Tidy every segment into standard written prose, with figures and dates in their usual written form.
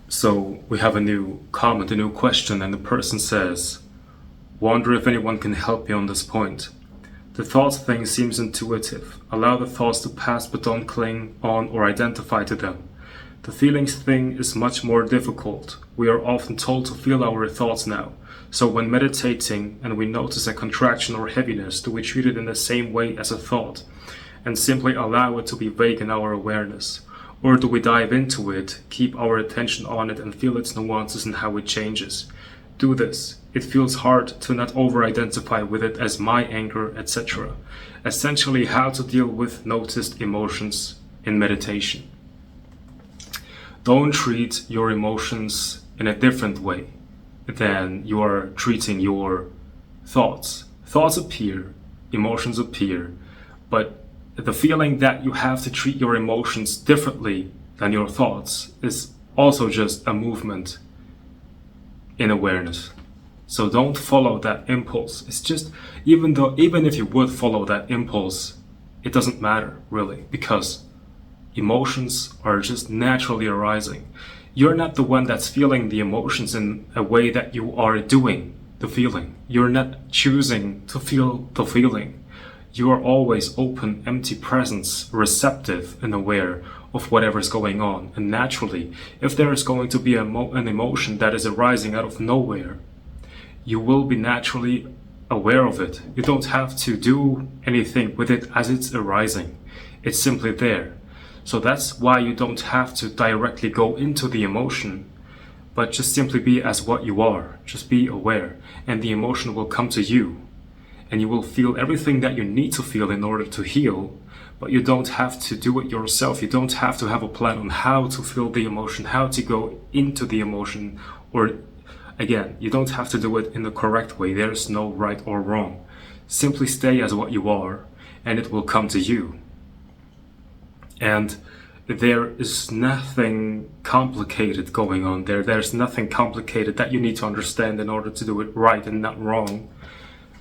So we have a new comment, a new question, and the person says, wonder if anyone can help me on this point. The thoughts thing seems intuitive. Allow the thoughts to pass but don't cling on or identify to them. The feelings thing is much more difficult. We are often told to feel our thoughts now. So when meditating and we notice a contraction or heaviness, do we treat it in the same way as a thought and simply allow it to be vague in our awareness? Or do we dive into it, keep our attention on it and feel its nuances and how it changes? Do this. It feels hard to not over-identify with it as my anger, etc. Essentially, how to deal with noticed emotions in meditation. Don't treat your emotions in a different way than you are treating your thoughts. Thoughts appear, emotions appear, but the feeling that you have to treat your emotions differently than your thoughts is also just a movement in awareness. So don't follow that impulse. It's just, even if you would follow that impulse, it doesn't matter really, because emotions are just naturally arising. You're not the one that's feeling the emotions in a way that you are doing the feeling. You're not choosing to feel the feeling. You are always open, empty presence, receptive and aware of whatever's going on. And naturally, if there is going to be an emotion that is arising out of nowhere, you will be naturally aware of it. You don't have to do anything with it as it's arising. It's simply there. So that's why you don't have to directly go into the emotion, but just simply be as what you are. Just be aware, and the emotion will come to you. And you will feel everything that you need to feel in order to heal, but you don't have to do it yourself. You don't have to have a plan on how to feel the emotion, how to go into the emotion, or again, you don't have to do it in the correct way. There's no right or wrong. Simply stay as what you are, and it will come to you. And there is nothing complicated going on there. There's nothing complicated that you need to understand in order to do it right and not wrong.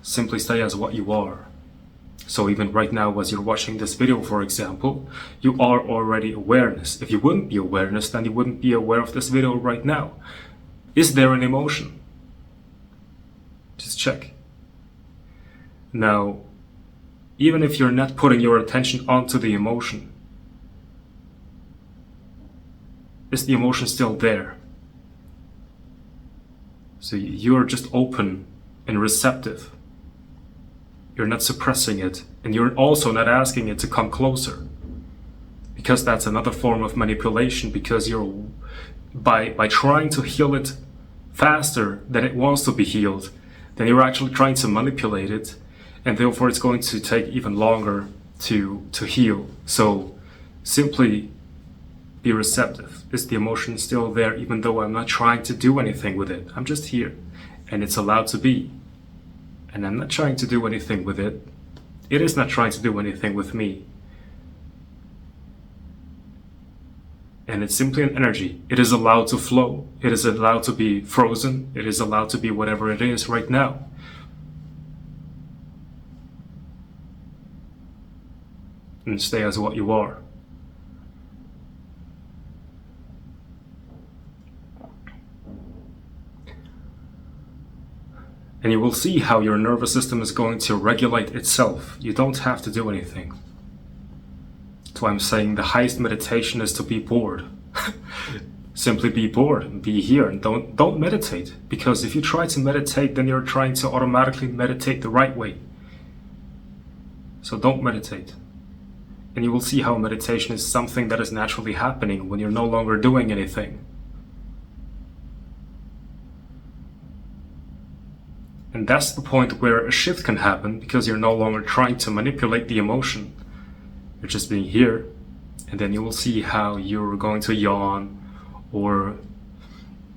Simply stay as what you are. So even right now, as you're watching this video, for example, you are already awareness. If you wouldn't be awareness, then you wouldn't be aware of this video right now. Is there an emotion? Just check. Now, even if you're not putting your attention onto the emotion, is the emotion still there? So you're just open and receptive. You're not suppressing it, and you're also not asking it to come closer, because that's another form of manipulation, because you're by trying to heal it faster than it wants to be healed, then you're actually trying to manipulate it, and therefore it's going to take even longer to heal. So simply be receptive. Is the emotion still there, even though I'm not trying to do anything with it? I'm just here, and it's allowed to be. And I'm not trying to do anything with it. It is not trying to do anything with me. And it's simply an energy. It is allowed to flow. It is allowed to be frozen. It is allowed to be whatever it is right now. And stay as what you are. And you will see how your nervous system is going to regulate itself. You don't have to do anything. That's why I'm saying the highest meditation is to be bored. Simply be bored and be here, and don't meditate. Because if you try to meditate, then you're trying to automatically meditate the right way. So don't meditate. And you will see how meditation is something that is naturally happening when you're no longer doing anything. And that's the point where a shift can happen, because you're no longer trying to manipulate the emotion. You're just being here, and then you will see how you're going to yawn, or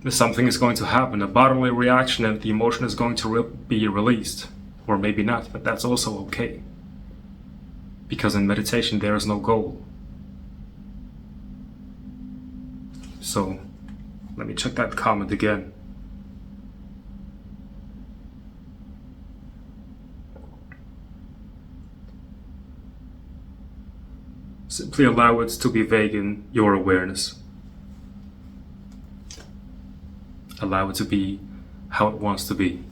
something is going to happen, a bodily reaction, and the emotion is going to be released. Or maybe not, but that's also okay. Because in meditation there is no goal. So, let me check that comment again. Simply allow it to be vague in your awareness. allow it to be how it wants to be.